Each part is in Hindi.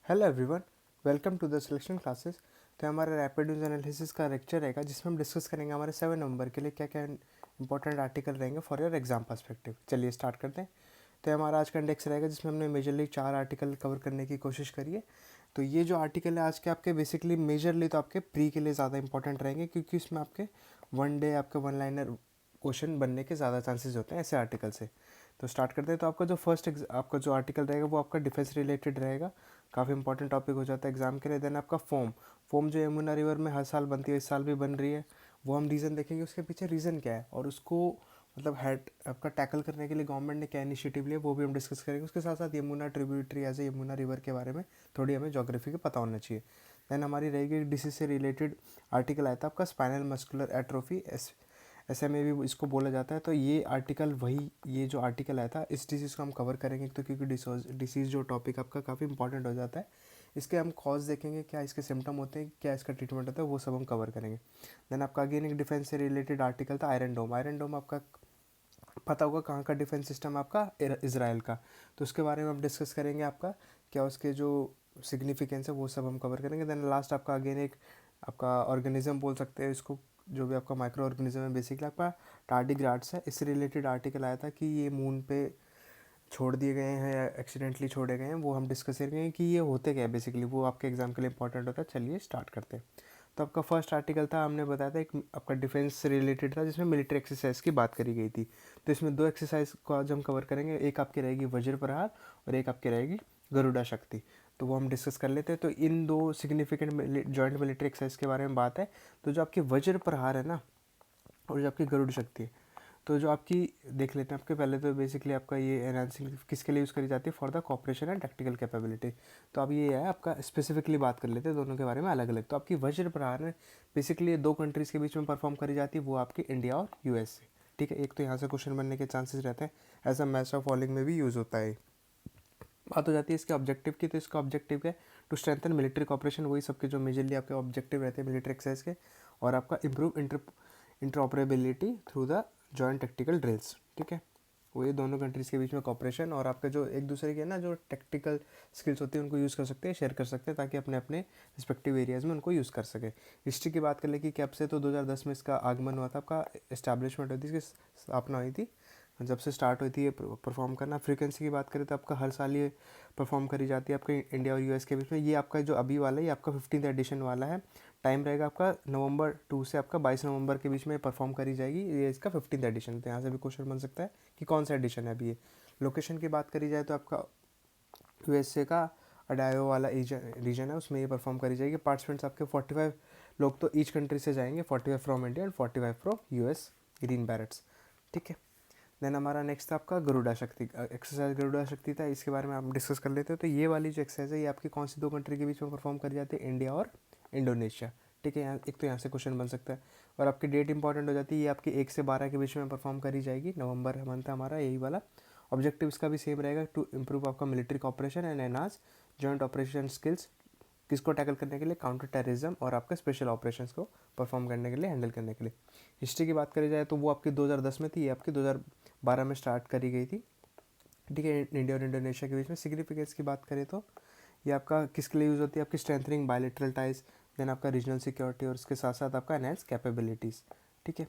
Hello everyone, welcome to the selection classes. तो हमारा रैपिड न्यूज़ एनालिसिस का लेक्चर रहेगा जिसमें हम डिस्कस करेंगे हमारे 7 नवंबर के लिए क्या क्या इंपॉर्टेंट आर्टिकल रहेंगे फॉर योर एग्जाम पर्सपेक्टिव। चलिए स्टार्ट करते हैं। तो हमारा आज का इंडेक्स रहेगा जिसमें हमने मेजरली 4 आर्टिकल कवर करने की कोशिश करी है। तो ये जो आर्टिकल है आज के आपके बेसिकली मेजरली तो आपके प्री के लिए ज़्यादा इंपॉर्टेंट रहेंगे, क्योंकि इसमें आपके वन डे आपके वन लाइनर क्वेश्चन बनने के ज़्यादा चांसेस होते हैं ऐसे आर्टिकल से। तो स्टार्ट करते हैं। तो आपका जो आपका जो आर्टिकल रहेगा वो आपका डिफेंस रिलेटेड रहेगा, काफ़ी इंपॉर्टेंट टॉपिक हो जाता है एग्जाम के लिए। देन आपका फॉर्म जो यमुना रिवर में हर साल बनती है, इस साल भी बन रही है, वो हम रीज़न देखेंगे उसके पीछे रीज़न क्या है और उसको मतलब हेड आपका टैकल करने के लिए गवर्नमेंट ने क्या इनिशिएटिव लिया वो भी हम डिस्कस करेंगे। उसके साथ साथ Yamuna tributary as a Yamuna river के बारे में थोड़ी हमें ज्योग्राफी का पता होना चाहिए। देन हमारी रहेगी डिसीज से रिलेटेड आर्टिकल आया था आपका स्पाइनल मस्कुलर एट्रोफी, SMA भी इसको बोला जाता है। तो ये आर्टिकल ये जो आर्टिकल आया था इस डिसीज़ को हम कवर करेंगे, तो क्योंकि डिसीज़ जो टॉपिक आपका काफ़ी इंपॉर्टेंट हो जाता है। इसके हम कॉज देखेंगे, क्या इसके सिम्टम होते हैं, क्या इसका ट्रीटमेंट होता है, वो सब हम कवर करेंगे। देन आपका अगेन एक डिफेंस से रिलेटेड आर्टिकल था आयरन डोम आपका पता होगा कहाँ का डिफेंस सिस्टम आपका इसराइल का। तो उसके बारे में हम डिस्कस करेंगे, आपका क्या उसके जो सिग्निफिकेंस है वो सब हम कवर करेंगे। देन लास्ट आपका अगेन एक आपका ऑर्गेनिज्म बोल सकते हैं इसको, जो भी आपका माइक्रो ऑर्गेनिज्म है बेसिकली आपका टार्डिग्राड्स है। इससे रिलेटेड आर्टिकल आया था कि ये मून पे छोड़ दिए गए हैं या एक्सीडेंटली छोड़े गए हैं, वो हम डिस्कस करेंगे कि ये होते क्या है बेसिकली, वो आपके एग्जाम के लिए इंपॉर्टेंट होता है। चलिए स्टार्ट करते हैं। तो आपका फर्स्ट आर्टिकल था, हमने बताया था एक आपका डिफेंस से रिलेटेड था जिसमें मिलिट्री एक्सरसाइज की बात करी गई थी। तो इसमें दो एक्सरसाइज को आज हम कवर करेंगे, एक आपकी रहेगी वज्र प्रहार और एक आपकी रहेगी गरुड़ा शक्ति। तो वो हम डिस्कस कर लेते हैं। तो इन दो सिग्निफिकेंट जॉइंट मिलिट्री एक्सरसाइज के बारे में बात है। तो जो आपकी वज्र प्रहार है ना और जो आपकी गरुड़ शक्ति है, तो जो आपकी देख लेते हैं आपके पहले। तो बेसिकली आपका ये एनहांसिंग किसके लिए यूज़ करी जाती है, for the cooperation and tactical capability. तो अब ये है आपका स्पेसिफिकली बात कर लेते हैं दोनों के बारे में अलग अलग। तो आपकी वज्र प्रहार है बेसिकली ये दो कंट्रीज़ के बीच में परफॉर्म करी जाती है, वो आपकी इंडिया और US से। ठीक है, एक तो यहाँ से क्वेश्चन बनने के चांसेस रहते हैं, as a match of following में भी यूज़ होता है। बात हो जाती है इसके ऑब्जेक्टिव की। तो इसका ऑब्जेक्टिव क्या है, टू स्ट्रेंथन मिलिट्री कॉपरेशन, वही सबके जो मेजरली आपके ऑब्जेक्टिव रहते हैं मिलिट्री एक्सरसाइज के। और आपका improve interoperability through the joint tactical drills. ठीक है, वो ये दोनों कंट्रीज़ के बीच में कॉपरेशन और आपका जो एक दूसरे के ना जो टेक्टिकल स्किल्स होती है उनको यूज़ कर सकते हैं, शेयर कर सकते हैं, ताकि अपने अपने रिस्पेक्टिव एरियाज़ में उनको यूज़ कर सके। हिस्ट्री की बात कर ले कि कब से, तो 2010 में इसका आगमन हुआ था, आपका इस्टेब्लिशमेंट हुई थी, इसकी स्थापना हुई थी, जब से स्टार्ट हुई थी ये परफॉर्म करना। फ्रीक्वेंसी की बात करें तो आपका हर साल ये परफॉर्म करी जाती है आपके इंडिया और US के बीच में। ये आपका जो अभी वाला है ये आपका 15th एडिशन वाला है। टाइम रहेगा आपका नवंबर 2 से आपका 22 नवंबर के बीच में परफॉर्म करी जाएगी। ये इसका 15th एडिशन। तो यहाँ से भी क्वेश्चन बन सकता है कि कौन सा एडिशन है अभी ये। लोकेशन की बात करी जाए तो आपका USA का अडायो वाला रीजन है, उसमें ये परफॉर्म करी जाएगी। पार्टिसिपेंट्स आपके 45 लोग तो ईच कंट्री से जाएंगे, 45 from India and 45 from US green berets. ठीक है, देन हमारा नेक्स्ट था आपका गरुड़ा शक्ति एक्सरसाइज। गरुड़ा शक्ति था, इसके बारे में हम डिस्कस कर लेते हैं। तो ये वाली जो एक्सरसाइज है ये आपकी कौन सी दो कंट्री के बीच में परफॉर्म करी जाती है, इंडिया और इंडोनेशिया। ठीक है, यहाँ एक तो यहाँ से क्वेश्चन बन सकता है और आपकी डेट इंपॉर्टेंट हो जाती है, ये आपकी 1 से 12 के बीच में परफॉर्म करी जाएगी। नवंबर मंथ हमारा यही वाला। ऑब्जेक्टिव इसका भी सेम रहेगा, टू इम्प्रूव आपका military cooperation and enhance joint operation skills. किसको टैकल करने के लिए, काउंटर टेररिज्म और आपके स्पेशल ऑपरेशंस को परफॉर्म करने के लिए, हैंडल करने के लिए। हिस्ट्री की बात करी जाए तो वो आपकी 2010 में थी, ये आपकी 2012 में स्टार्ट करी गई थी। ठीक है, इंडिया और इंडोनेशिया के बीच में। सिग्निफिकेंस की बात करें तो ये आपका किसके लिए यूज़ होती है, आपकी स्ट्रेंथनिंग बायलैटरल टाइज, देन आपका रीजनल सिक्योरिटी और उसके साथ साथ आपका एनहांस कैपेबिलिटीज़। ठीक है,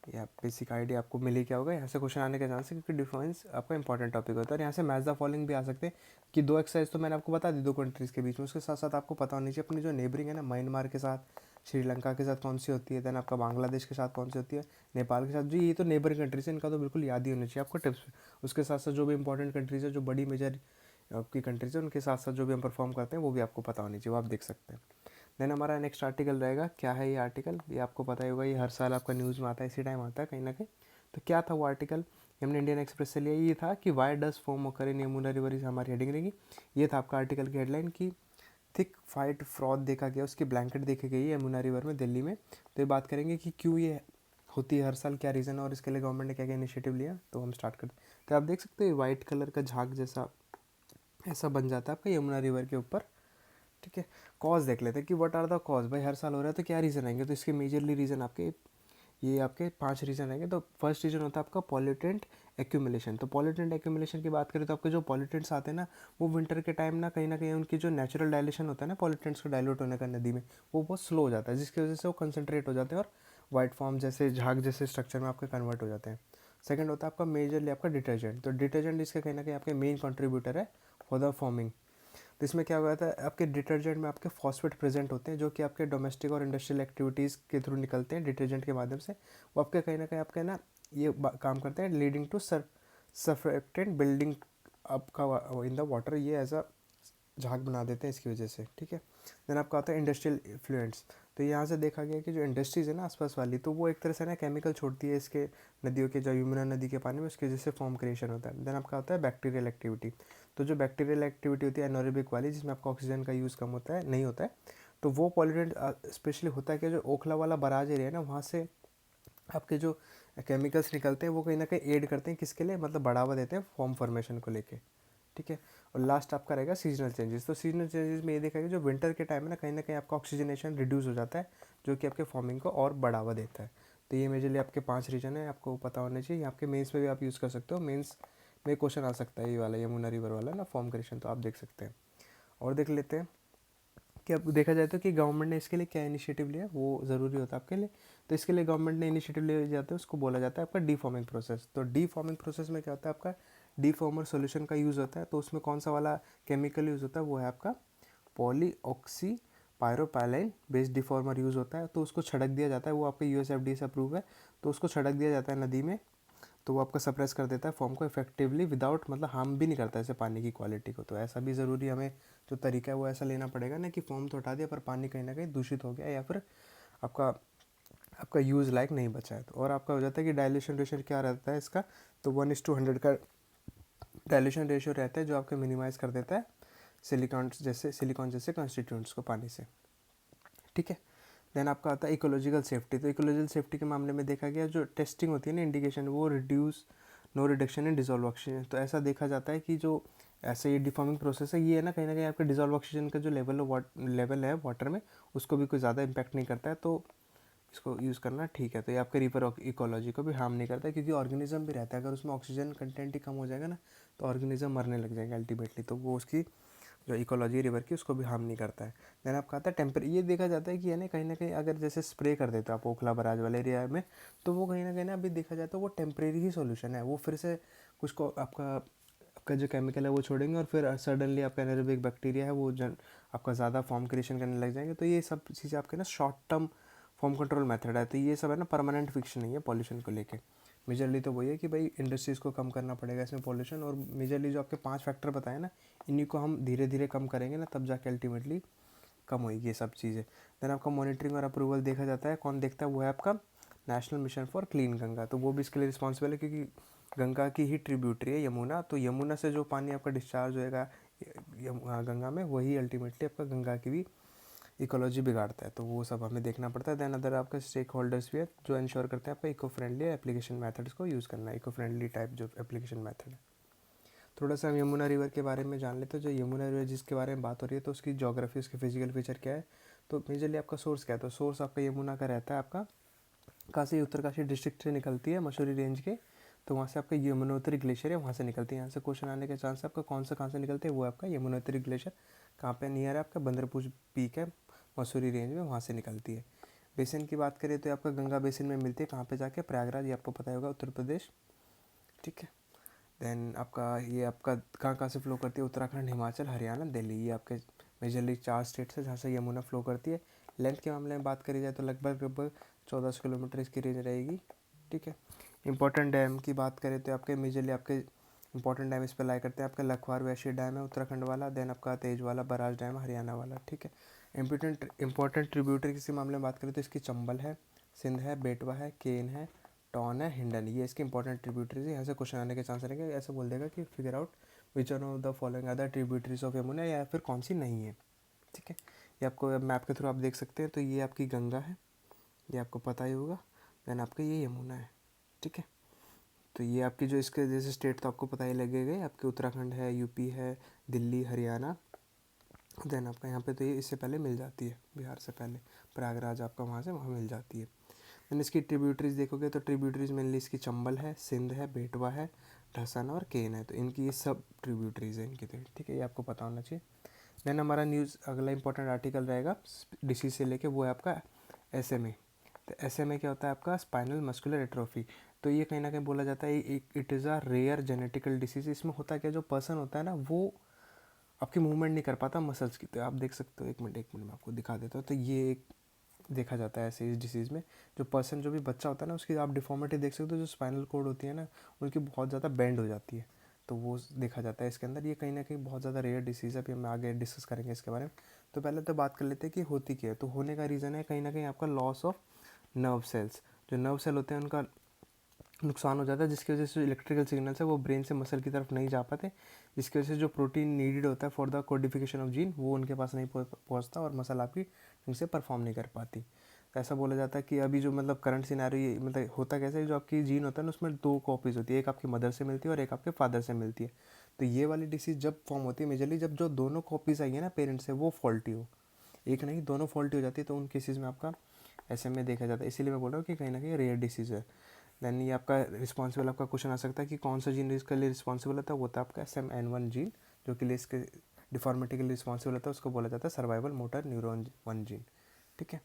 ये आप बेसिक आइडिया आपको मिल ही क्या होगा। यहाँ से क्वेश्चन आने के चांस है क्योंकि डिफेंस आपका इंपॉर्टेंट टॉपिक होता है। और यहाँ से मैच द फॉलोइंग भी आ सकते हैं कि दो एक्सरसाइज तो मैंने आपको बता दी दो कंट्रीज़ के बीच में, उसके साथ साथ आपको पता होनी चाहिए अपनी जो नेबरिंग है ना, म्यांमार के साथ, श्रीलंका के साथ कौन सी होती है, देन आपका बांग्लादेश के साथ कौन सी होती है, नेपाल के साथ। जो ये तो नेबरिंग कंट्रीज है, इनका तो बिल्कुल याद ही होना चाहिए आपको टिप्स। उसके साथ साथ जो भी इंपॉर्टेंट कंट्रीज़ है, जो बड़ी मेजर आपकी कंट्रीज़ है, उनके साथ साथ जो भी हम परफॉर्म करते हैं वो भी आपको पता होनी चाहिए, वो आप देख सकते हैं। देन हमारा नेक्स्ट आर्टिकल रहेगा, क्या है ये आर्टिकल, ये आपको पता ही होगा, ये हर साल आपका न्यूज़ में आता है, इसी टाइम आता है कहीं ना कहीं। तो क्या था वो आर्टिकल, हमने इंडियन एक्सप्रेस से लिया। ये था कि वाई डज फोम ओकर इन यमुना रिवर, इज हमारी हेडिंग रहेगी। ये था आपका आर्टिकल की हेडलाइन की थिक फाइट फ्रॉड देखा गया, उसकी ब्लैंकेट देखी गई है यमुना रिवर में दिल्ली में। तो ये बात करेंगे कि क्यों ये होती है हर साल, क्या रीज़न है और इसके लिए गवर्नमेंट ने क्या क्या इनिशिएटिव लिया। तो हम स्टार्ट करते हैं। तो आप देख सकते हैं वाइट कलर का झाग जैसा ऐसा बन जाता है आपका यमुना रिवर के ऊपर। ठीक है, कॉज देख लेते हैं कि व्हाट आर द कॉज, भाई हर साल हो रहा है तो क्या रीज़न आएंगे। तो इसके मेजरली रीज़न आपके ये आपके 5 रीज़न रहेंगे। तो फर्स्ट रीज़न होता है आपका पॉल्यूटेंट एक्यूमुलेशन। तो पॉल्यूटेंट एक्यूमुलेशन की बात करें तो आपके जो पॉल्यूटेंट्स आते हैं ना, वो विंटर के टाइम ना कहीं उनकी जो नेचुरल डायलेशन होता है ना पॉल्यूटेंट्स को डाइल्यूट होने का नदी में, वो बहुत स्लो हो जाता है, जिसकी वजह से वो कंसनट्रेट हो जाते हैं और वाइट फॉर्म जैसे झाग जैसे स्ट्रक्चर में आपके कन्वर्ट हो जाते हैं। सेकंड होता है आपका मेजरली आपका डिटर्जेंट। तो डिटर्जेंट इसका कहीं ना कहीं आपके मेन कंट्रीब्यूटर है फॉर द फॉर्मिंग। तो इसमें क्या हुआ था, आपके डिटर्जेंट में आपके फॉस्फेट प्रेजेंट होते हैं जो कि आपके डोमेस्टिक और इंडस्ट्रियल एक्टिविटीज़ के थ्रू निकलते हैं डिटर्जेंट के माध्यम से। वो आपके कहीं ना कहीं आपके ना ये काम करते हैं लीडिंग टू सरफेक्टेंट बिल्डिंग आपका इन द वाटर, ये एज अ झाग बना देते हैं इसकी वजह से, ठीक है। देन आपका आता है इंडस्ट्रियल इन्फ्लुएंस। तो यहाँ से देखा गया कि जो इंडस्ट्रीज़ है ना आसपास वाली, तो वो एक तरह से ना केमिकल छोड़ती है इसके नदियों के, जो यमुना नदी के पानी में, उसकी वजह से फॉर्म क्रिएशन होता है। देन आपका आता है बैक्टीरियल एक्टिविटी। तो जो बैक्टीरियल एक्टिविटी होती है एनोरेबिक वाली, जिसमें आपका ऑक्सीजन का यूज़ कम होता है, नहीं होता है, तो वो पॉल्यूटेंट स्पेशली होता है कि जो ओखला वाला बराज एरिया है ना, वहाँ से आपके जो केमिकल्स निकलते हैं वो कहीं ना कहीं एड करते हैं किसके लिए, मतलब बढ़ावा देते हैं फॉर्म फॉर्मेशन को लेके, ठीक है। और लास्ट आपका रहेगा सीजनल चेंजेस। तो सीजनल चेंजेस में ये देखा कि जो विंटर के टाइम में ना कहीं आपका ऑक्सीजनेशन रिड्यूस हो जाता है, जो कि आपके फॉर्मिंग को और बढ़ावा देता है। तो ये मेजरली आपके 5 रीजन है, आपको पता होने चाहिए। आपके मेंस में भी आप यूज़ कर सकते हो, मेंस में क्वेश्चन आ सकता है ये वाला यमुना रिवर वाला ना फॉर्म क्रिएशन, तो आप देख सकते हैं। और देख लेते हैं कि अब देखा जाए तो कि गवर्नमेंट ने इसके लिए क्या इनिशिएटिव लिया, वो ज़रूरी होता है आपके लिए। तो इसके लिए गवर्नमेंट ने इनिशिएटिव लिए जाते हैं, उसको बोला जाता है आपका डीफॉर्मिंग प्रोसेस। तो डीफॉर्मिंग प्रोसेस में क्या होता है, आपका डीफॉर्मर सॉल्यूशन का यूज़ होता है। तो उसमें कौन सा वाला केमिकल यूज़ होता है, वो है आपका पॉलीऑक्सी पायरोपैलाइन बेस्ड डिफॉर्मर यूज़ होता है। तो उसको छिड़क दिया जाता है, वो आपके यूएसएफडी से अप्रूव है। तो उसको छिड़क दिया जाता है नदी में, तो वो आपका सप्रेस कर देता है फॉर्म को इफेक्टिवली विदाउट, मतलब हार्म भी नहीं करता ऐसे पानी की क्वालिटी को। तो ऐसा भी ज़रूरी हमें जो तरीका है वो ऐसा लेना पड़ेगा ना कि फॉर्म तो हटा दिया पर पानी कहीं ना कहीं दूषित हो गया या फिर आपका आपका यूज़ लायक नहीं बचा है। तो और आपका हो जाता है कि डाइल्यूशन रेशियो क्या रहता है इसका, तो 1:100 का डाइल्यूशन रेशियो रहता है, जो आपके मिनिमाइज़ कर देता है सिलिकॉन जैसे कॉन्स्टिट्यूंट्स को पानी से, ठीक है। देन आपका आता है इकोलॉजिकल सेफ्टी। तो इकोलॉजिकल सेफ्टी के मामले में देखा गया जो टेस्टिंग होती है ना, इंडिकेशन, वो reduce no reduction in dissolved oxygen. तो ऐसा देखा जाता है कि जो ऐसे ये डिफॉर्मिंग प्रोसेस है, ये है ना कहीं आपके डिजॉल्व ऑक्सीजन का जो लेवल है वाटर में, उसको भी कोई ज़्यादा इम्पैक्ट नहीं करता है। तो इसको यूज़ करना ठीक है। तो ये आपके रिवर इकोलॉजी को भी हार्म नहीं करता है, क्योंकि ऑर्गेनिज्म भी रहता है। अगर उसमें ऑक्सीजन कंटेंट ही कम हो जाएगा ना, तो ऑर्गेनिज्म मरने लग जाएंगे अल्टीमेटली। तो वो उसकी जो इकोलॉजी रिवर की उसको भी हार्म नहीं करता है। देन आपका आता है टेम्पर। ये देखा जाता है कि यानी कहीं ना कहीं अगर जैसे स्प्रे कर देते हो आप ओखला बराज वाले एरिया में, तो वो कहीं ना अभी देखा जाए तो वो टेम्परेरी ही सॉल्यूशन है। वो फिर से कुछ को आपका आपका जो केमिकल है वो छोड़ेंगे और फिर सडनली आपका एनारोबिक बैक्टीरिया है वो आपका ज़्यादा फॉर्म क्रिएशन करने लग जाएंगे। तो ये सब चीज़ें आपके ना short term form control method है। तो ये सब है ना परमानेंट फिक्स नहीं है पॉल्यूशन को लेके। मेजरली तो वही है कि भाई इंडस्ट्रीज़ को कम करना पड़ेगा इसमें पॉल्यूशन, और मेजरली जो आपके 5 फैक्टर बताए ना, इन्हीं को हम धीरे धीरे कम करेंगे ना, तब जाके अल्टीमेटली कम होगी ये सब चीज़ें। देन आपका मॉनिटरिंग और अप्रूवल देखा जाता है, कौन देखता है, वो है आपका national mission for clean Ganga. तो वो भी इसके लिए रिस्पॉन्सिबल है, क्योंकि गंगा की ही ट्रिब्यूटरी है यमुना। तो यमुना से जो पानी आपका डिस्चार्ज होएगा गंगा में, वही अल्टीमेटली आपका गंगा की भी इकोलॉजी बिगाड़ता है। तो वो सब हमें देखना पड़ता है। देन अदर आपके स्टेक होल्डर्स भी है जो इंश्योर करते हैं आपका इको फ्रेंडली एप्लीकेशन मेथड्स को यूज़ करना है, इको फ्रेंडली टाइप जो एप्लीकेशन मेथड है। थोड़ा सा हम यमुना रिवर के बारे में जान लेते हैं। जो यमुना रिवर जिसके बारे में बात हो रही है, तो उसकी जोग्राफी, उसके फिजिकल फीचर क्या है। तो मेजरली आपका सोर्स क्या है, तो सोर्स आपका यमुना का रहता है आपका काशी, उत्तरकाशी डिस्ट्रिक्ट से निकलती है मसूरी रेंज के। तो वहाँ से आपका यमुनोत्री ग्लेशियर है, वहाँ से निकलती है। यहाँ से क्वेश्चन आने के चांस है आपका कहाँ से निकलते हैं, वो आपका यमुनोत्री ग्लेशियर कहाँ पे नियर है, आपका बंदरपुर पीक है मसूरी रेंज में, वहाँ से निकलती है। बेसिन की बात करें तो आपका गंगा बेसिन में मिलती है, कहाँ पे जाके, प्रयागराज, ये आपको पता होगा, उत्तर प्रदेश, ठीक है। देन आपका ये आपका कहाँ से फ्लो करती है, उत्तराखंड, हिमाचल, हरियाणा, दिल्ली, ये आपके मेजरली 4 स्टेट्स है जहाँ से यमुना फ्लो करती है। लेंथ के मामले में बात करी जाए तो लगभग 1400 किलोमीटर इसकी रेंज रहेगी, ठीक है। इंपॉर्टेंट डैम की बात करें तो आपके मेजरली आपके इंपॉर्टेंट डैम इस पर लाई करते हैं। आपका लखवार वैशी डैम है उत्तराखंड वाला, देन आपका तेज वाला बराज डैम हरियाणा वाला, ठीक है। इंपॉर्टेंट ट्रिब्यूटरी किसी मामले में बात करें तो इसकी चंबल है, सिंध है, बेटवा है, केन है, टॉन है, हिंडन, ये इसकी इंपॉर्टेंट ट्रिब्यूटरीज है। यहाँ से क्वेश्चन आने के चांस रहेंगे, ऐसे बोल देगा कि figure out which one of the following other tributaries of Yamuna, या फिर कौन सी नहीं है, ठीक है। ये आपको मैप के थ्रू आप देख सकते हैं। तो ये आपकी गंगा है, ये आपको पता ही होगा। देन आपका ये यमुना है, ठीक है। तो ये आपकी जो इसके जैसे स्टेट तो आपको पता ही लगेगा, आपके उत्तराखंड है, यूपी है, दिल्ली, हरियाणा। देन आपका यहाँ पे तो ये इससे पहले मिल जाती है, बिहार से पहले प्रयागराज आपका वहाँ से वहाँ मिल जाती है। देन इसकी ट्रिब्यूटरीज देखोगे तो ट्रिब्यूटरीज मेनली इसकी चंबल है, सिंध है, बेटवा है, ढसन और केन है, तो इनकी ये सब ट्रिब्यूटरीज है इनकी, तो ठीक है, ये आपको पता होना चाहिए। देन हमारा न्यूज़ अगला इंपॉर्टेंट आर्टिकल रहेगा डिसीज से लेके, वो है आपका SMA। तो SMA क्या होता है आपका, स्पाइनल मस्कुलर एट्रोफी। तो ये कहीं ना कहीं बोला जाता है it is a rare genetical disease. इसमें होता क्या, जो पर्सन होता है ना वो आपकी मूवमेंट नहीं कर पाता मसल्स की। तो आप देख सकते हो, एक मिनट मैं आपको दिखा देता हूँ। तो ये एक देखा जाता है ऐसे इस डिसीज़ में, जो पर्सन, जो भी बच्चा होता है ना, उसकी आप डिफॉर्मिटी देख सकते हो, जो स्पाइनल कोड होती है ना उनकी बहुत ज़्यादा बेंड हो जाती है, तो वो देखा जाता है इसके अंदर। ये कहीं ना कहीं बहुत ज़्यादा रेयर डिसीज़ है, अभी हम आगे डिस्कस करेंगे इसके बारे में। तो पहले तो बात कर लेते हैं कि होती क्या है। तो होने का रीज़न है कहीं ना कहीं आपका लॉस ऑफ नर्व सेल्स। जो नर्व सेल होते हैं उनका नुकसान हो जाता है, जिसकी वजह से जो इलेक्ट्रिकल सिग्नल्स है वो ब्रेन से मसल की तरफ नहीं जा पाते, जिसकी वजह से जो प्रोटीन नीडेड होता है for the codification of gene वो उनके पास नहीं पहुंचता और मसल आपकी ढंग से परफॉर्म नहीं कर पाती। तो ऐसा बोला जाता है कि अभी जो मतलब करंट सिनारियो, मतलब होता कैसे है, जो आपकी जीन होता है ना उसमें 2 कॉपीज़ होती है, एक आपकी मदर से मिलती है और एक आपके फादर से मिलती है। तो ये वाली डिसीज़ जब फॉर्म होती है मेजरली जब जो दोनों कॉपीज़ आई है ना पेरेंट्स से वो फॉल्टी हो, एक नहीं दोनों फॉल्टी हो जाती है, तो उन केसेस में आपका SMA देखा जाता है। इसीलिए मैं बोल रहा हूँ कि कहीं ना कहीं रेयर डिसीज़ है। देन ये आपका रिस्पॉन्सिबल, आपका क्वेश्चन आ सकता है कि कौन सा जीन इसके लिए रिस्पॉन्सिबल होता है, वो होता है आपका SMN1 जीन, जो कि लिए इसके डिफॉर्मिटी के लिए रिस्पॉन्सिबल होता है, उसको बोला जाता है सर्वाइवल मोटर न्यूरॉन 1 जीन। ठीक है,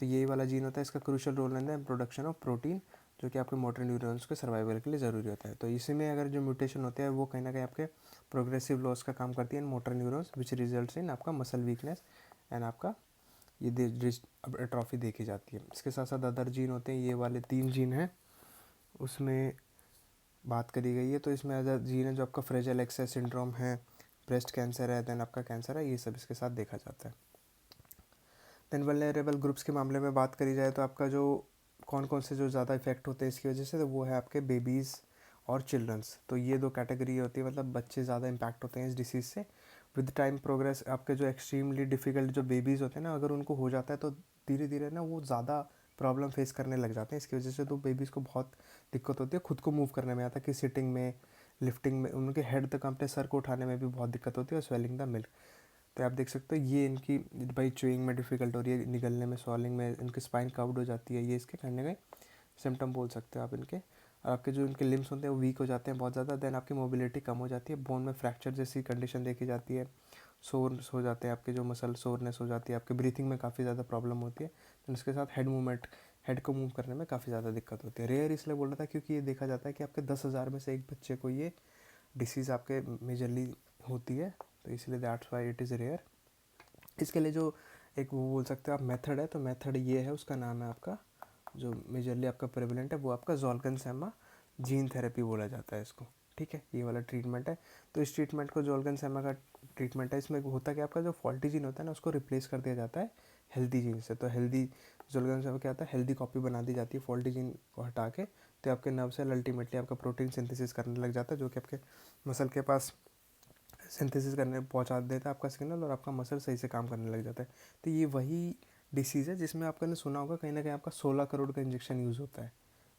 तो यही वाला जीन होता है, इसका क्रूशियल रोल रहता है प्रोडक्शन ऑफ प्रोटीन, जो कि आपके मोटर न्यूरॉन्स के सर्वाइवल के लिए ज़रूरी होता है। तो इसी में अगर जो म्यूटेशन होते हैं वो कहीं ना कहीं आपके प्रोग्रेसिव लॉस का काम करती है इन motor neurons, which results in आपका मसल वीकनेस एंड आपका ये एट्रॉफी देखी जाती है। इसके साथ साथ अदर जीन होते हैं, ये वाले 3 जीन हैं उसमें बात करी गई है। तो इसमें अदर जीन है जो आपका फ्रेजाइल एक्सेस सिंड्रोम है, ब्रेस्ट कैंसर है, देन आपका कैंसर है, ये सब इसके साथ देखा जाता है। देन वल्नरेबल ग्रुप्स के मामले में बात करी जाए तो आपका जो कौन कौन से जो ज़्यादा इफेक्ट होते हैं इसकी वजह से, तो वो है आपके बेबीज़ और चिल्ड्रंस। तो ये 2 कैटेगरी होती है, मतलब बच्चे ज़्यादा इम्पैक्ट होते हैं इस डिसीज़ से। विद टाइम प्रोग्रेस आपके जो एक्सट्रीमली डिफ़िकल्ट जो बेबीज़ होते हैं ना, अगर उनको हो जाता है तो धीरे धीरे ना वो ज़्यादा प्रॉब्लम फेस करने लग जाते हैं। इसकी वजह से तो बेबीज़ को बहुत दिक्कत होती है खुद को मूव करने में, आता कि सिटिंग में, लिफ्टिंग में, उनके हेड तक अपने सर को उठाने में भी बहुत दिक्कत होती है, और स्वेलिंग द मिल्क। तो आप देख सकते हो ये इनकी भाई च्यूइंग में डिफ़िकल्ट हो रही है, निगलने में, स्वॉलिंग में, इनकी स्पाइन काउड हो जाती है, ये इसके करने के सिम्टम बोल सकते हो आप इनके। और आपके जो इनके लिम्स होते हैं वो वीक हो जाते हैं बहुत ज़्यादा। देन आपकी मोबिलिटी कम हो जाती है, बोन में फ्रैक्चर जैसी कंडीशन देखी जाती है, सोरनेस हो जाते हैं आपके जो मसल, सोरनेस हो जाती है आपके, ब्रीथिंग में काफ़ी ज़्यादा प्रॉब्लम होती है। तो इसके साथ हेड मूवमेंट, हेड को मूव करने में काफ़ी ज़्यादा दिक्कत होती है। रेयर इसलिए बोल रहा था क्योंकि ये देखा जाता है कि आपके 10,000 में से एक बच्चे को ये डिसीज़ आपके मेजरली होती है, तो इसलिए that's why it is rare. इसके लिए जो एक वो बोल सकते हो आप मेथड है, तो मेथड ये है, उसका नाम है आपका, जो मेजरली आपका प्रेवलेंट है वो आपका ज़ोल्गेनसैमा जीन थेरेपी बोला जाता है इसको। ठीक है, ये वाला ट्रीटमेंट है। तो इस ट्रीटमेंट को ज़ोल्गेनसैमा का ट्रीटमेंट है, इसमें होता क्या, आपका जो फॉल्टी जीन होता है ना उसको रिप्लेस कर दिया जाता है हेल्दी जीन से। तो हेल्दी ज़ोल्गेनसैमा क्या होता है, हेल्दी कॉपी बना दी जाती है फॉल्टी जीन को हटा के, तो आपके नर्व सेल अल्टीमेटली आपका प्रोटीन सिंथेसिस करने लग जाता है, जो कि आपके मसल के पास सिंथेसिस करने पहुंचा देता है आपका सिग्नल, और आपका मसल सही से काम करने लग जाता है। तो ये वही डिसीज़ है जिसमें आपने सुना होगा कहीं ना कहीं आपका 16 करोड़ का इंजेक्शन यूज़ होता है,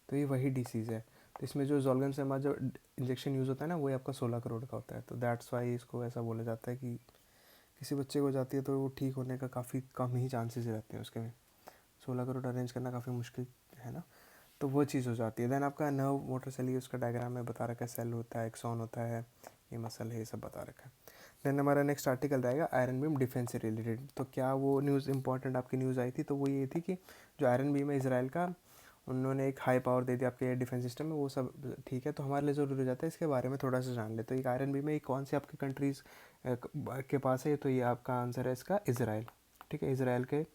तो ये वही डिसीज़ है। तो इसमें जो ज़ोल्गेनसैमा जो इंजेक्शन यूज़ होता है ना वो आपका 16 करोड़ का होता है। तो दैट्स वाई इसको ऐसा बोला जाता है कि किसी बच्चे को जाती है तो वो ठीक होने का काफ़ी कम ही चांसेस रहते हैं उसके में, 16 करोड़ अरेंज करना काफ़ी मुश्किल है ना। तो वो चीज़ हो जाती है। देन आपका नर्व मोटर सेल, ये उसका डायग्राम में बता रखा है, सेल होता है, एक्सॉन होता है, ये मसल है, ये सब बता रखा है। देन हमारा नेक्स्ट आर्टिकल रहेगा आयरन बीम डिफेंस से रिलेटेड। तो क्या वो न्यूज़ इंपॉर्टेंट आपकी न्यूज़ आई थी, तो वो ये थी कि जो आयरन बीम है इसराइल का, उन्होंने एक हाई पावर दे दिया आपके एयर डिफेंस सिस्टम में, वो सब ठीक है। तो हमारे लिए ज़रूरी हो जाता है इसके बारे में थोड़ा सा जान ले। तो एक आयरन बीम है, ये कौन सी आपकी कंट्रीज़ के पास है, तो ये आपका आंसर है इसका इसराइल। ठीक है, इसराइल के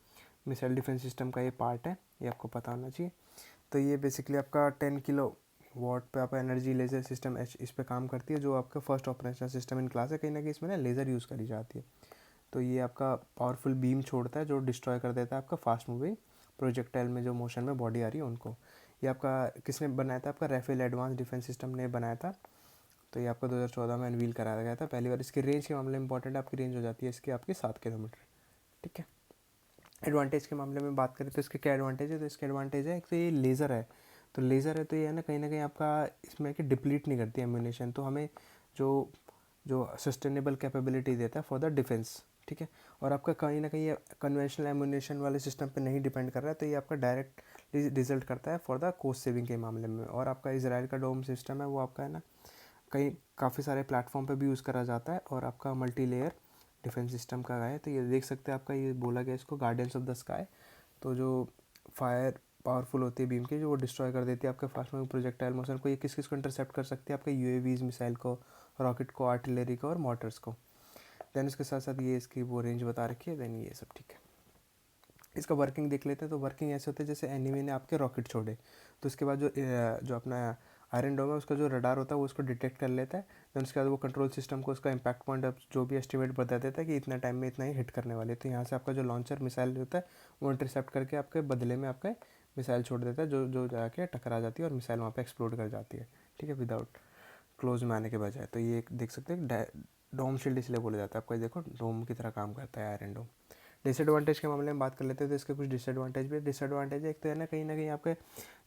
मिसाइल डिफेंस सिस्टम का ये पार्ट है, ये आपको पता होना चाहिए। तो ये बेसिकली आपका 10 किलो वॉट पे आपका एनर्जी लेज़र सिस्टम इस पे काम करती है, जो आपका first operational system in class है। कहीं ना कहीं इसमें ना लेज़र यूज़ करी जाती है। तो ये आपका पावरफुल बीम छोड़ता है जो डिस्ट्रॉय कर देता है आपका फास्ट मूविंग प्रोजेक्टाइल में जो मोशन में बॉडी आ रही है उनको। ये आपका किसने बनाया था, आपका राफेल एडवांस डिफेंस सिस्टम ने बनाया था। तो ये आपका 2014 में अनवील कराया गया था पहली बार। इसकी रेंज के मामले में इंपॉर्टेंट है, आपकी रेंज हो जाती है इसकी आपकी 7 किलोमीटर। ठीक है, एडवांटेज के मामले में बात करें तो इसके क्या एडवांटेज है, तो इसके एडवांटेज है एक तो ये लेज़र है। तो लेज़र है तो ये है ना कहीं आपका इसमें कि डिप्लीट नहीं करती एम्यूनेशन, तो हमें जो जो सस्टेनेबल कैपेबिलिटी देता है फॉर द डिफेंस। ठीक है, और आपका कहीं ना कहीं कन्वेंशनल एम्यूनेशन वाले सिस्टम पे नहीं डिपेंड कर रहा है, तो ये आपका डायरेक्ट रिजल्ट करता है फॉर द कोस्ट सेविंग के मामले में। और आपका इजराइल का डोम सिस्टम है वो आपका है ना कहीं काफ़ी सारे प्लेटफॉर्म पे भी यूज़ करा जाता है और आपका मल्टी लेयर डिफेंस सिस्टम का है। तो ये देख सकते हैं आपका ये बोला गया इसको गार्डियंस ऑफ द स्काई। तो जो फायर पावरफुल होती है बीम की जो वो डिस्ट्रॉय कर देती है आपके फास्ट मूविंग प्रोजेक्टाइल मोशन को। ये किस किस को इंटरसेप्ट कर सकती है आपके यूएवीज मिसाइल को, रॉकेट को, आर्टिलरी को और मोटर्स को। देन उसके साथ साथ ये इसकी वो रेंज बता रखी है। देन ये सब ठीक है। इसका वर्किंग देख लेते हैं। तो वर्किंग ऐसे होते हैं जैसे एनिमी ने आपके रॉकेट छोड़े तो उसके बाद जो अपना आयरन डोम है उसका जो रडार होता है वो उसको डिटेक्ट कर लेता है। देन उसके बाद वो कंट्रोल सिस्टम को उसका इम्पैक्ट पॉइंट अब जो भी एस्टिमेट बता देता है कि इतना टाइम में इतना ही हिट करने वाले। तो यहाँ से आपका जो लॉन्चर मिसाइल होता है वो इंटरसेप्ट करके आपके बदले में आपके मिसाइल छोड़ देता है जो जो जाके टकरा जाती है और मिसाइल वहाँ पे एक्सप्लोड कर जाती है। ठीक है, विदाउट क्लोज में आने के बजाय। तो ये देख सकते हैं डोम शील्ड इसलिए बोला जाता है आपका। देखो डोम की तरह काम करता है आयरन डोम। डिसएडवांटेज के मामले में बात कर लेते हैं तो इसके कुछ डिसएडवांटेज भी है। डिसएडवांटेज एक तो है ना कहीं आपके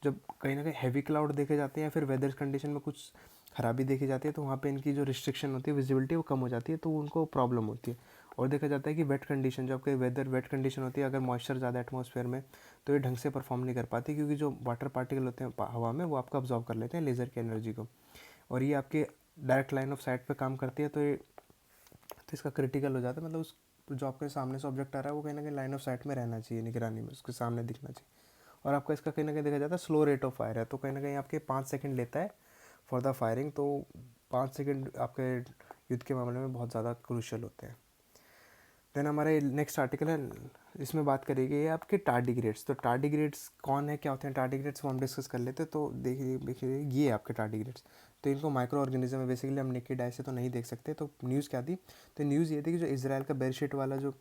जब कहीं ना कहीं हैवी क्लाउड देखे जाते हैं या फिर वेदर कंडीशन में कुछ खराबी देखी जाती है तो वहाँ पे इनकी जो रिस्ट्रिक्शन होती है विजिबिलिटी वो कम हो जाती है तो उनको प्रॉब्लम होती है। और देखा जाता है कि वेट कंडीशन जो आपके वेदर वेट कंडीशन होती है अगर मॉइस्चर ज़्यादा एटमॉस्फेयर में तो ये ढंग से परफॉर्म नहीं कर पाती क्योंकि जो वाटर पार्टिकल होते हैं हवा में वो आपका ऑब्जॉर्व कर लेते हैं लेज़र की एनर्जी को और ये आपके डायरेक्ट लाइन ऑफ साइट पे काम करती है। तो इसका क्रिटिकल हो जाता है। मतलब उस जो आपके सामने से ऑब्जेक्ट आ रहा है वो कहीं ना कहीं लाइन ऑफ साइट में रहना चाहिए, निगरानी में उसके सामने दिखना चाहिए। और आपका इसका कहीं ना कहीं देखा जाता है स्लो रेट ऑफ फायर है तो कहीं ना कहीं आपके 5 सेकंड लेता है फॉर द फायरिंग। तो 5 सेकंड आपके युद्ध के मामले में बहुत ज़्यादा क्रूशियल होते हैं। देन हमारे नेक्स्ट आर्टिकल है इसमें बात करेगी ये आपके टार्डिग्रेड्स। तो टार्डिग्रेड्स कौन है, क्या होते हैं टार्डिग्रेड्स, वो हम डिस्कस कर लेते हैं। तो देखिए ये आपके टार्डिग्रेड्स। तो इनको माइक्रो ऑर्गेनिज्म है बेसिकली, हम नेकेड आई से तो नहीं देख सकते। तो न्यूज़ क्या थी, तो न्यूज़ ये थी कि जो इसराइल का बेरशीट वाला जो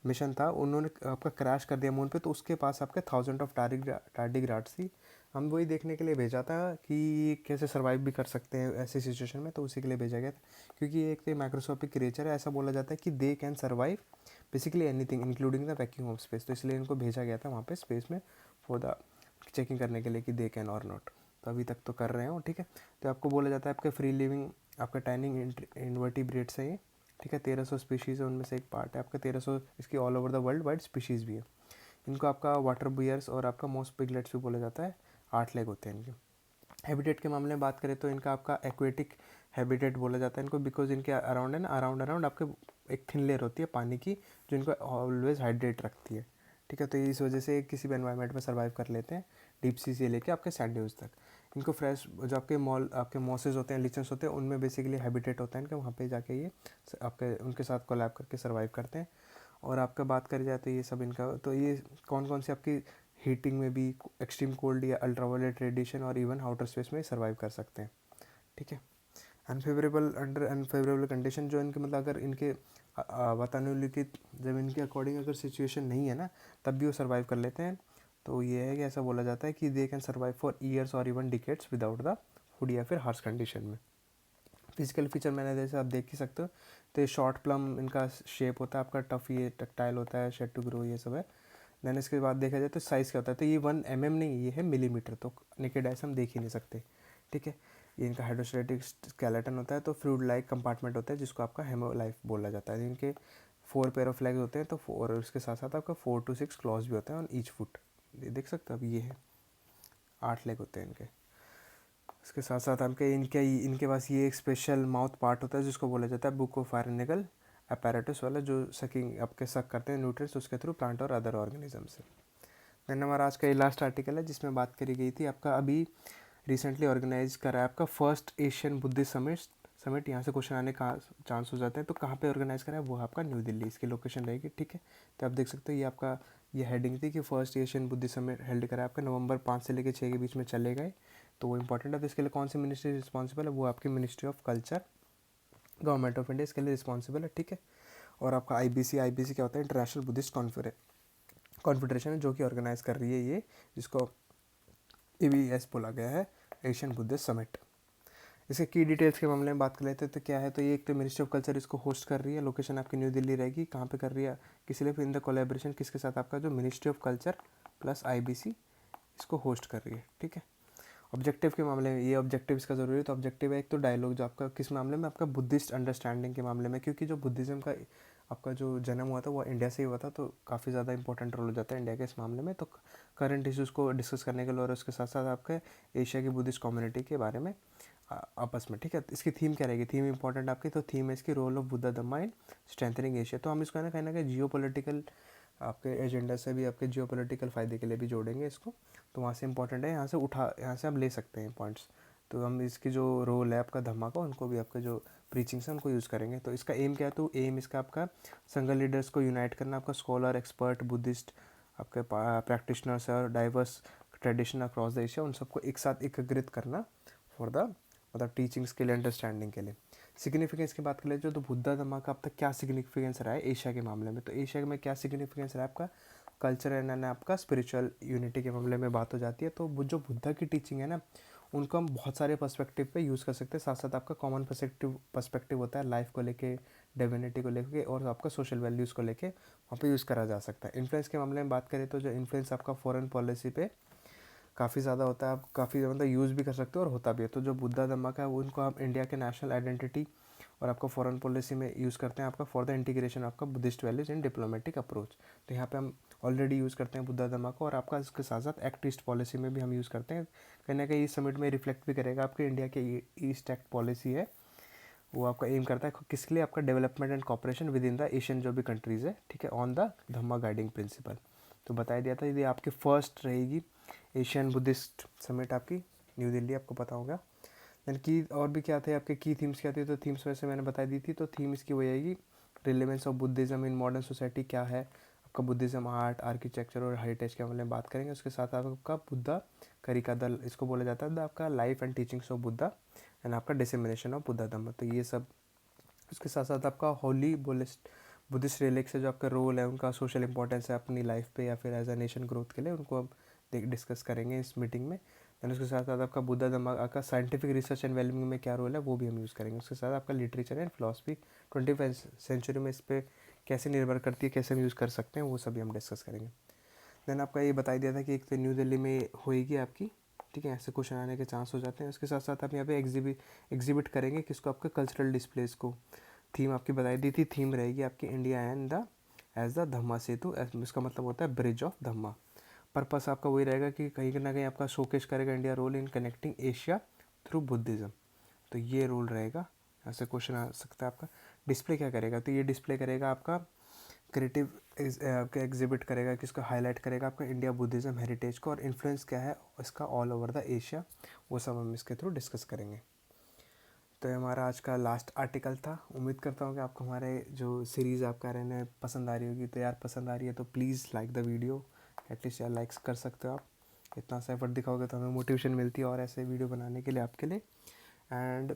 मिशन था उन्होंने आपका क्रैश कर दिया मून पे। तो उसके पास आपके 1000 ऑफ टार्डिग्राड्स थी। हम वही देखने के लिए भेजा था कि कैसे सर्वाइव भी कर सकते हैं ऐसी सिचुएशन में, तो उसी के लिए भेजा गया था। क्योंकि एक तो माइक्रोस्कोपिक क्रिएचर है, ऐसा बोला जाता है कि they can survive basically anything including the vacuum of space. तो इसलिए इनको भेजा गया था वहाँ पे स्पेस में फॉर द चेकिंग करने के लिए कि दे कैन और नॉट। तो अभी तक तो कर रहे हो, ठीक है। तो आपको बोला जाता है आपके फ्री लिविंग आपका टाइनिंग इन्वर्टिब्रेट्स है ये, ठीक है। 1300 स्पीशीज़ है, उनमें से एक पार्ट है आपका 1300 इसकी all over the world wide species भी है। इनको आपका वाटर बुयर्स और आपका मोस्ट पिगलेट्स भी बोला जाता है। 8 लेग होते हैं इनके। हैबिटेट के मामले में बात करें तो इनका आपका एक्वेटिक हैबिटेट बोला जाता है इनको, बिकॉज इनके अराउंड है ना अराउंड आपके एक थिन लेयर होती है पानी की जो इनको ऑलवेज हाइड्रेट रखती है, ठीक है। तो इस वजह से किसी भी एनवायरनमेंट में सर्वाइव कर लेते हैं, डीप सी से लेके आपके सैंड ड्यूज तक। इनको फ्रेश जो आपके मॉसेस होते हैं, लिचन्स होते हैं, उनमें बेसिकली हैबिटेट होता है इनका, वहाँ पे जाके ये आपके उनके साथ कोलैब करके सर्वाइव करते हैं। और आपका बात करी जाए तो ये सब इनका, तो ये कौन कौन सी आपकी हीटिंग में भी, एक्सट्रीम कोल्ड या अल्ट्रावायलेट रेडिएशन और इवन आउटर स्पेस में सर्वाइव कर सकते हैं, ठीक है। अनफेवरेबल कंडीशन जो इनके मतलब अगर इनके वातानुकूलित जब इनके अकॉर्डिंग अगर सिचुएशन नहीं है ना तब भी वो सर्वाइव कर लेते हैं। तो ये है कि ऐसा बोला जाता है कि they can survive for years और even decades without the food या फिर हार्श कंडीशन में। फिजिकल फीचर मैंने जैसे आप देख ही सकते हो, तो ये शॉर्ट प्लम इनका शेप होता है आपका, टफ ये टक्टाइल होता है, शेड टू ग्रो ये सब है। देन इसके बाद देखा जाए तो साइज़ क्या होता है, तो ये 1 mm नहीं, ये है मिलीमीटर, तो नेकेड आई से हम देख ही नहीं सकते, ठीक है। ये इनका हाइड्रोस्टेटिक स्केलेटन होता है, तो फ्लूइड लाइक कंपार्टमेंट होता है जिसको आपका हेमोलाइफ बोला जाता है। इनके 4 पेयर ऑफ लेग्स होते हैं, तो और उसके साथ साथ आपका 4 to 6 क्लॉज भी होते हैं ऑन ईच फुट। ये देख सकते हो अब, ये है 8 लेग होते हैं इनके। इसके साथ साथ इनके पास ये एक स्पेशल माउथ पार्ट होता है जिसको बोला जाता है बुकोफायरिंगल अपैरेटस वाला, जो सकिंग आपके सक करते हैं न्यूट्रिएंट्स उसके थ्रू प्लांट और अदर ऑर्गेनिज्म से। देन हमारा आज का ये लास्ट आर्टिकल है जिसमें बात करी गई थी आपका अभी रिसेंटली ऑर्गेनाइज करा है आपका फर्स्ट एशियन बुद्धिस्ट समिट। यहाँ से क्वेश्चन आने का चांस हो जाते हैं। तो कहाँ पे ऑर्गेनाइज करा है, वो आपका न्यू दिल्ली इसकी लोकेशन रहेगी, ठीक है। तो आप देख सकते हो ये आपका ये हेडिंग थी कि first Asian Buddhist summit held करा है आपका नवंबर 5 से लेकर 6 के बीच में चले गए। तो वो इंपॉर्टेंट है। तो इसके लिए कौन सी मिनिस्ट्री रिस्पॉन्सिबल है, वो आपकी ministry of culture, government of India इसके लिए रिस्पॉन्सिबल है, ठीक है। और आपका आईबीसी क्या होता है, इंटरनेशनल बुद्धिस्ट कॉन्फेडरेशन है जो कि ऑर्गेनाइज कर रही है ये, जिसको EBS बोला गया है, एशियन बुद्धिस्ट समिट। इसके की डिटेल्स के मामले में बात कर लेते हैं। तो क्या है, तो ये एक तो मिनिस्ट्री ऑफ कल्चर इसको होस्ट कर रही है, लोकेशन आपकी न्यू दिल्ली रहेगी। कहाँ पे कर रही है, किसी लिए इन द कोलैबोरेशन किसके साथ, आपका जो ministry of culture plus IBC इसको होस्ट कर रही है, ठीक है। ऑब्जेक्टिव के मामले में ये ऑब्जेक्टिव इसका ज़रूरी है। तो ऑब्जेक्टिव है एक तो डायलॉग जो आपका किस मामले में, आपका बुद्धिस्ट अंडरस्टैंडिंग के मामले में, क्योंकि जो बुद्धिज़्म का आपका जो जन्म हुआ था वो इंडिया से ही हुआ था, तो काफ़ी ज़्यादा इंपॉर्टेंट रोल हो जाता है इंडिया के इस मामले में। तो करंट इश्यूज़ को डिस्कस करने के लिए और उसके साथ साथ आपके एशिया की बुद्धिस्ट कम्युनिटी के बारे में आपस में, ठीक है। इसकी थीम क्या रहेगी, थीम इंपॉर्टेंट आपकी, तो थीम है इसकी role of Buddha Dhamma in strengthening Asia. तो हम इसको है ना कहीं ना कहीं जियो पोलिटिकल आपके एजेंडा से भी, आपके जियो पोलिटिकल फ़ायदे के लिए भी जोड़ेंगे इसको। तो वहाँ से इंपॉर्टेंट है, यहाँ से हम ले सकते हैं पॉइंट्स। तो हम इसकी जो रोल है आपका धम्मा का, उनको भी आपके जो प्रीचिंग्स हैं उनको यूज़ करेंगे। तो इसका एम क्या है, तो एम इसका आपका संघ लीडर्स को यूनाइट करना, आपका स्कॉलर, एक्सपर्ट, बुद्धिस्ट, आपके प्रैक्टिशनर्स और diverse tradition across the Asia, उन सबको एक साथ एकीकृत करना फॉर द मतलब टीचिंग्स के लिए, अंडरस्टैंडिंग के लिए। सिग्निफिकेंस की बात कर ले, जो तो बुद्धा धम्मा का अब तक क्या सिग्निफिकेंस रहा है एशिया के मामले में, तो एशिया में क्या सिग्निफिकेंस रहा है आपका कल्चर एंड आपका स्पिरिचुअल यूनिटी के मामले में बात हो जाती है। तो जो बुद्धा की टीचिंग है ना, उनको हम बहुत सारे पर्सपेक्टिव पे यूज़ कर सकते हैं। साथ साथ आपका कॉमन पर्सपेक्टिव होता है लाइफ को लेके, डिविनिटी को लेके और आपका सोशल वैल्यूज़ को लेके वहाँ पे यूज़ करा जा सकता है। इन्फ्लुएंस के मामले में बात करें तो जो इन्फ्लुएंस आपका फॉरेन पॉलिसी पे काफ़ी ज़्यादा होता है, आप काफ़ी मतलब यूज़ भी कर सकते हो और होता भी है। तो जो बुद्धा धम्मा का है वो उनको हम इंडिया के नेशनल आइडेंटिटी और आपका फॉरेन पॉलिसी में यूज़ करते हैं आपका फॉर द इंटीग्रेशन आपका Buddhist values in diplomatic approach. तो यहाँ पे हम ऑलरेडी यूज़ करते हैं बुद्धा धम्मा को, और आपका इसके साथ साथ एक्ट ईस्ट पॉलिसी में भी हम यूज़ करते हैं। कहीं ना कहीं इस समिट में रिफ्लेक्ट भी करेगा आपके इंडिया के ईस्ट एक्ट पॉलिसी है, वो आपका एम करता है किसके लिए, आपका development and cooperation with in the Asian जो भी कंट्रीज़ है, ठीक है, on the Dhamma guiding principal. तो बताया दिया था, यदि आपकी फर्स्ट रहेगी एशियन बुद्धिस्ट समिट आपकी न्यू दिल्ली, आपको पता होगा। देन की और भी क्या थे आपके की थीम्स क्या थे, तो थीम्स वैसे मैंने बता दी थी। तो थीम इसकी वही आएगी, relevance of Buddhism in modern society क्या है, आपका बुद्धिज़्म आर्ट, आर्किटेक्चर और हेरिटेज के बारे में बात करेंगे। उसके साथ आपका बुद्धा करिका दल, इसको बोला जाता है आपका life and teachings of Buddha and आपका डिसेमिनेशन ऑफ बुद्धा धम्म। तो ये सब, उसके साथ साथ आपका होली बुद्धिस्ट रिलिक्स से जो आपका रोल है, उनका सोशल इंपॉर्टेंस है अपनी लाइफ पे या फिर एज अ नेशन ग्रोथ के लिए, उनको हम डिस्कस करेंगे इस मीटिंग में। देन उसके साथ साथ आपका बुद्धा धम्मा का साइंटिफिक रिसर्च एंड वेलबिंग में क्या रोल है वो भी हम यूज़ करेंगे। उसके साथ आपका लिटरेचर एंड फिलॉसफी 21वीं सेंचुरी में इस पर कैसे निर्भर करती है, कैसे हम यूज़ कर सकते हैं, वो सभी हम डिस्कस करेंगे। देन आपका ये बता दिया था कि एक तो न्यू दिल्ली में होएगी आपकी, ठीक है, ऐसे क्वेश्चन आने के चांस हो जाते हैं। उसके साथ साथ आप यहाँ पे एग्जिबिट करेंगे किसको, आपके कल्चरल डिस्प्लेस को। थीम आपकी बताई दी थी, थीम रहेगी आपकी India and the age the Dhamma Setu, इसका मतलब होता है ब्रिज ऑफ धम्मा। पर्पस आपका वही रहेगा कि कहीं ना कहीं आपका शोकेश करेगा India role in connecting Asia through Buddhism. तो ये रोल रहेगा, ऐसे क्वेश्चन आ सकता है आपका। डिस्प्ले क्या करेगा, तो ये डिस्प्ले करेगा आपका क्रिएटिव आपके एग्जिबिट करेगा, किसको हाईलाइट करेगा, आपका इंडिया बुद्धिज़्म हेरिटेज को, और इन्फ्लुएंस क्या है इसका ऑल ओवर द एशिया, वो सब हम इसके थ्रू डिस्कस करेंगे। तो ये हमारा आज का लास्ट आर्टिकल था। उम्मीद करता हूँ कि आपको हमारे जो सीरीज़ आपका रहने पसंद आ रही होगी। तो यार पसंद आ रही है तो please like the video, at least यार लाइक्स कर सकते हो आप। इतना सा एफर्ट दिखाओगे तो हमें मोटिवेशन मिलती है और ऐसे वीडियो बनाने के लिए आपके लिए। एंड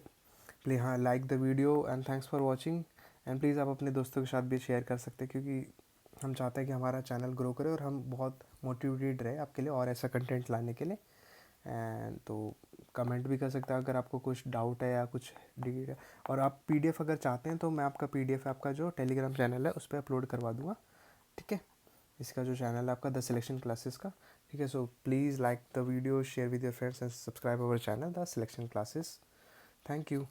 प्लीज़ हाँ like the video and thanks for watching. And please आप अपने दोस्तों के साथ भी शेयर कर सकते हैं, क्योंकि हम चाहते हैं कि हमारा चैनल ग्रो करे और हम बहुत मोटिवेटेड रहे आपके लिए और ऐसा कंटेंट लाने के लिए। एंड तो कमेंट भी कर सकते हैं अगर आपको कुछ डाउट है या कुछ डिग्री है। और आप पीडीएफ अगर चाहते हैं तो मैं आपका पीडीएफ आपका जो टेलीग्राम चैनल है उस पर अपलोड करवा दूँगा, ठीक है। इसका जो चैनल है आपका द सिलेक्शन क्लासेस का, ठीक है। So please like the video, share with your friends and subscribe our channel the selection classes. Thank you.